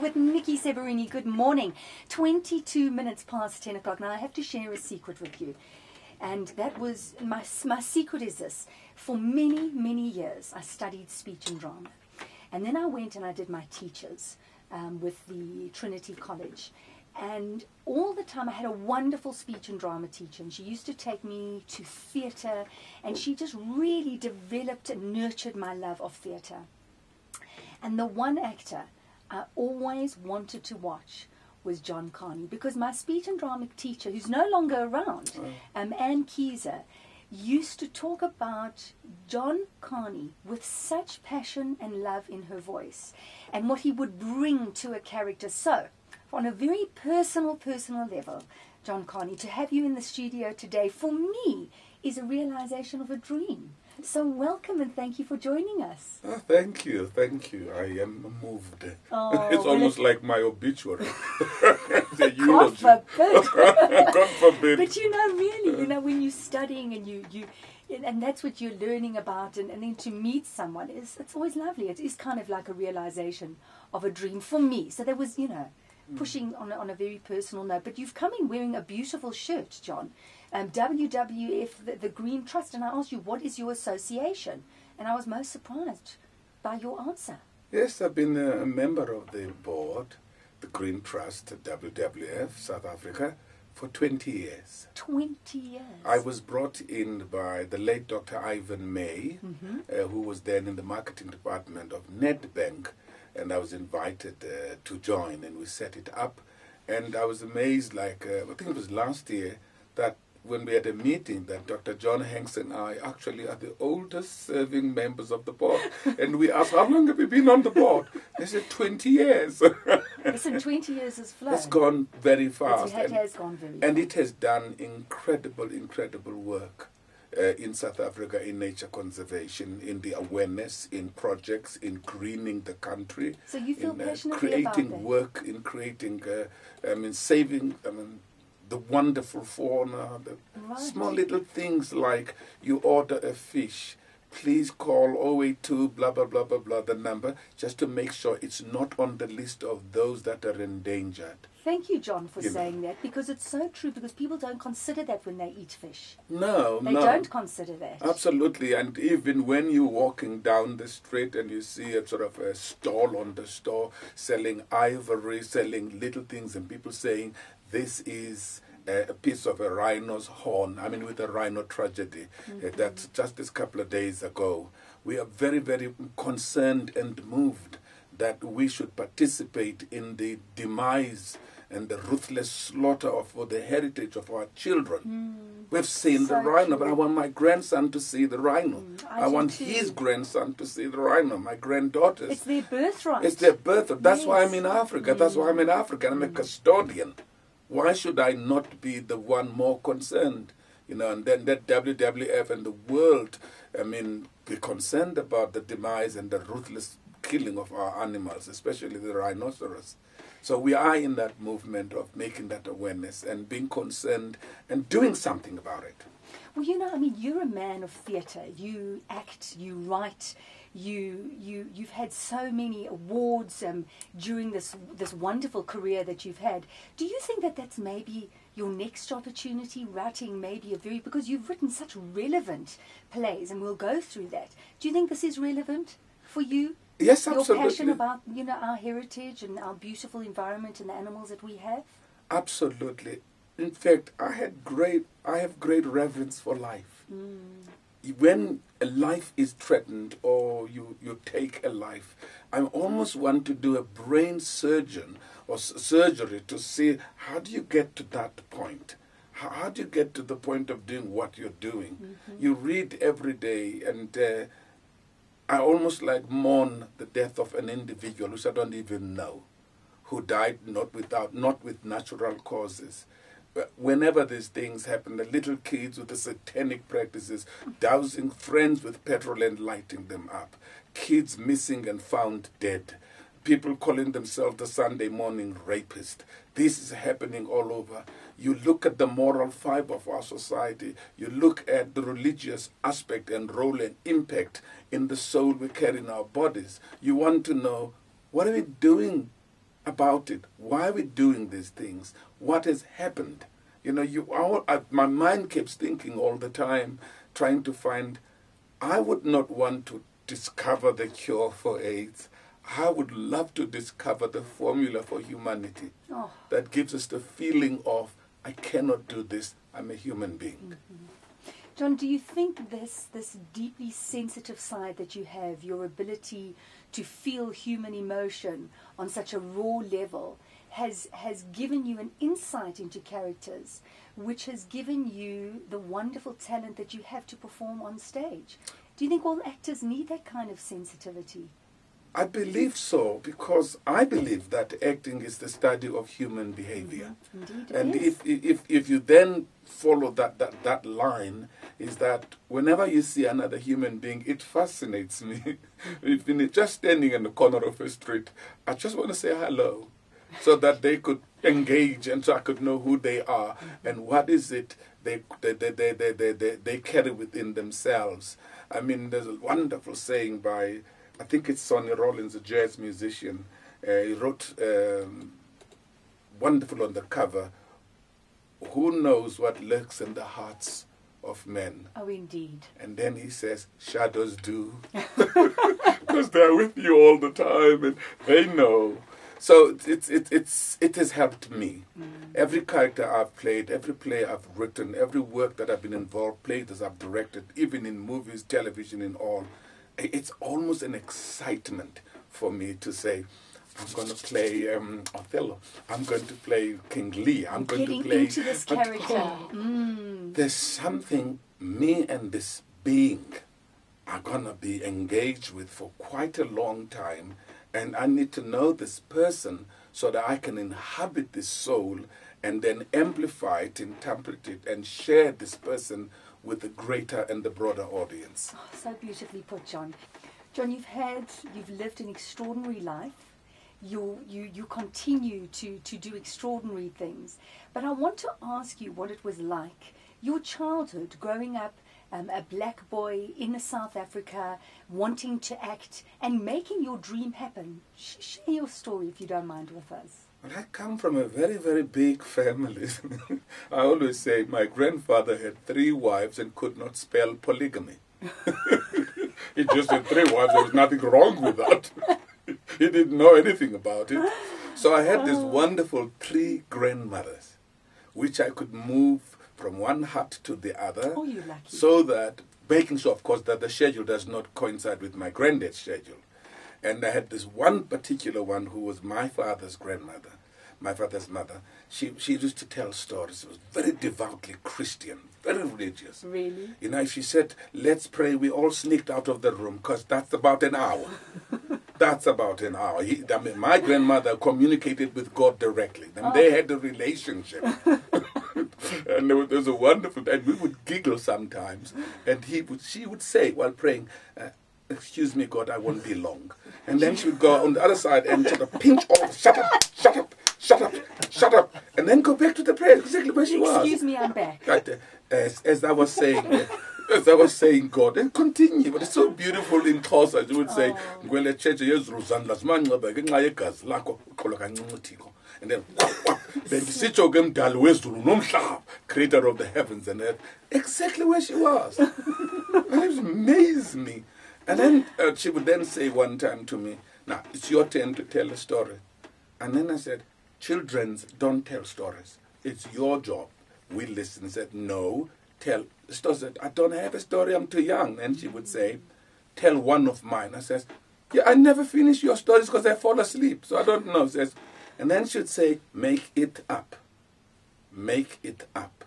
with Niki Seberini. Good morning. 22 minutes past 10 o'clock. Now, I have to share a secret with you. And that was, my secret is this. For many, many years, I studied speech and drama. And then I went and I did my teachers with the Trinity College. And all the time I had a wonderful speech and drama teacher, and she used to take me to theatre, and she just really developed and nurtured my love of theatre. And the one actor I always wanted to watch was John Kani, because my speech and drama teacher, who's no longer around, Anne Keyser, used to talk about John Kani with such passion and love in her voice, and what he would bring to a character. So, on a very personal level, John Kani, to have you in the studio today, for me, is a realization of a dream. So welcome and thank you for joining us. Oh, thank you. I am moved. Oh, it's almost like my obituary. The God forbid. God forbid. But really, when you're studying and and that's what you're learning about, and then to meet someone, it's always lovely. It is kind of like a realization of a dream for me. So there was, pushing on a very personal note. But you've come in wearing a beautiful shirt, John. WWF, the Green Trust, and I asked you, what is your association? And I was most surprised by your answer. Yes, I've been a member of the board, the Green Trust, WWF, South Africa, for 20 years. 20 years. I was brought in by the late Dr. Ivan May, who was then in the marketing department of Nedbank, and I was invited to join, and we set it up. And I was amazed, I think it was last year, that when we had a meeting, that Dr. John Hanks and I actually are the oldest serving members of the board. And we asked, how long have you been on the board? They said, 20 years. Listen, 20 years has flown. It's gone very fast. It has gone very fast. And it has done incredible work in South Africa in nature conservation, in the awareness, in projects, in greening the country. So you feel passionately creating about that? Work, in creating, saving, the wonderful fauna, the small little things like you order a fish, please call 082 blah, blah, blah, blah, blah, the number, just to make sure it's not on the list of those that are endangered. Thank you, John, for saying that, because it's so true, because people don't consider that when they eat fish. No. They don't consider that. Absolutely, and even when you're walking down the street and you see a sort of a stall on the store selling ivory, selling little things, and people saying, this is a piece of a rhino's horn, with a rhino tragedy. That's just this couple of days ago. We are very, very concerned and moved that we should participate in the demise and the ruthless slaughter of the heritage of our children. We've seen the rhino, but I want my grandson to see the rhino. I want his grandson to see the rhino, my granddaughters. It's their birthright. It's their birthright. That's why I'm in Africa. That's why I'm in Africa. I'm a custodian. Why should I not be the one more concerned? And then that WWF and the world, be concerned about the demise and the ruthless killing of our animals, especially the rhinoceros. So we are in that movement of making that awareness and being concerned and doing something about it. Well, you're a man of theatre. You act, you write, you've had so many awards during this wonderful career that you've had. Do you think that that's maybe your next opportunity, writing maybe because you've written such relevant plays, and we'll go through that. Do you think this is relevant for you? Yes, absolutely. Your passion about, our heritage and our beautiful environment and the animals that we have? Absolutely. In fact, I have great reverence for life. When a life is threatened or you take a life, I almost want to do a brain surgery to see, how do you get to that point? How do you get to the point of doing what you're doing? You read every day, and I almost mourn the death of an individual which I don't even know, who died not with natural causes. But whenever these things happen, the little kids with the satanic practices, dousing friends with petrol and lighting them up, kids missing and found dead, people calling themselves the Sunday morning rapist. This is happening all over. You look at the moral fiber of our society. You look at the religious aspect and role and impact in the soul we carry in our bodies. You want to know, what are we doing about it. Why are we doing these things? What has happened? You know, my mind keeps thinking all the time, trying to find, I would not want to discover the cure for AIDS. I would love to discover the formula for humanity that gives us the feeling of, I cannot do this, I'm a human being. Mm-hmm. John, do you think this deeply sensitive side that you have, your ability to feel human emotion on such a raw level, has given you an insight into characters, which has given you the wonderful talent that you have to perform on stage? Do you think all actors need that kind of sensitivity? I believe so, because I believe that acting is the study of human behavior. Mm-hmm. Indeed, and it is. if you then follow that line, is that whenever you see another human being, it fascinates me. If just standing in the corner of a street, I just want to say hello, so that they could engage and so I could know who they are and what is it they carry within themselves. I mean, there's a wonderful saying by, I think it's Sonny Rollins, a jazz musician. He wrote wonderful on the cover, who knows what lurks in the hearts of men. Oh, indeed. And then he says, shadows do. Because they're with you all the time and they know. So it has helped me. Every character I've played, every play I've written, every work that I've been involved, played as I've directed, even in movies, television and all, it's almost an excitement for me to say, I'm going to play Othello. I'm going to play King Lear. I'm going to play into this character. There's something me and this being are going to be engaged with for quite a long time. And I need to know this person so that I can inhabit this soul and then amplify it, interpret it, and share this person with the greater and the broader audience. Oh, so beautifully put, John. John, you've lived an extraordinary life. You continue to do extraordinary things. But I want to ask you what it was like, your childhood, growing up a black boy in South Africa, wanting to act and making your dream happen. Share your story, if you don't mind, with us. Well, I come from a very, very big family. I always say my grandfather had 3 wives and could not spell polygamy. He just had 3 wives. There was nothing wrong with that. He didn't know anything about it. So I had these wonderful 3 grandmothers, which I could move from one hut to the other. Oh, you're lucky. So that, making sure, of course, that the schedule does not coincide with my granddad's schedule. And I had this one particular one who was my father's grandmother, my father's mother. She used to tell stories. She was very devoutly Christian, very religious. Really? You know, if she said, let's pray, we all sneaked out of the room because that's about an hour. That's about an hour. My grandmother communicated with God directly. And they had a relationship. And there was a wonderful, and we would giggle sometimes. And she would say while praying, excuse me, God, I won't be long. And then she would go on the other side and sort of pinch off, shut up, shut up, shut up, shut up, and then go back to the prayer exactly where she was. Excuse me, I'm back. Right, as I was saying, God, and continue. But it's so beautiful in Xhosa. You would say, "Ngwele cheche yezruzandla simanqaba ke nxa yegazi lakho uqolo kancinci Thixo." And then sitsho ke mdali wezulu nomhlaba, creator of the heavens and earth, exactly where she was. And it amazed me. And then she would then say one time to me, now, it's your turn to tell a story. And then I said, children don't tell stories. It's your job. We listen. I said, no, tell. The story said, I don't have a story, I'm too young. And she would say, tell one of mine. I says, yeah, I never finish your stories because I fall asleep, so I don't know. Says, and then she'd say, make it up. Make it up.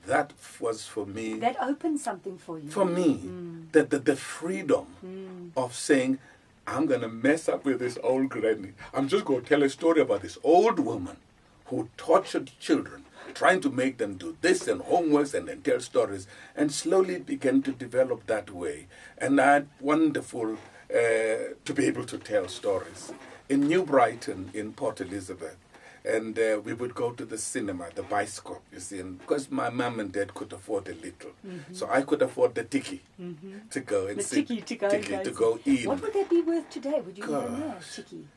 That was for me. That opened something for you. For me, the freedom of saying, I'm going to mess up with this old granny. I'm just going to tell a story about this old woman who tortured children, trying to make them do this and homeworks and then tell stories, and slowly began to develop that way. And I had wonderful to be able to tell stories. In New Brighton, in Port Elizabeth, and we would go to the cinema, the bioscope, you see, and because my mum and dad could afford a little. So I could afford the tikkie to go and The sit. tikkie to go tikkie to go in. What would that be worth today? Would you even know, Gosh. tikkie?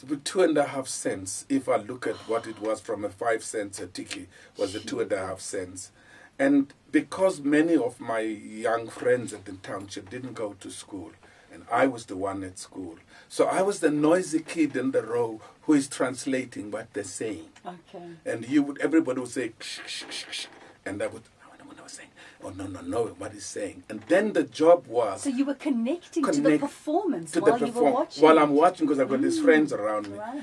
with 2.5 cents. If I look at what it was from a 5 cents a tiki, was a 2.5 cents. And because many of my young friends at the township didn't go to school, and I was the one at school, so I was the noisy kid in the row who is translating what they're saying. Okay. And everybody would say, ksh, ksh, ksh, ksh, and I would, when I was saying, oh, no, what he's saying. And then the job was... So you were connecting to the performance to while the you were watching? While I'm watching, because I've got these friends around me. Right.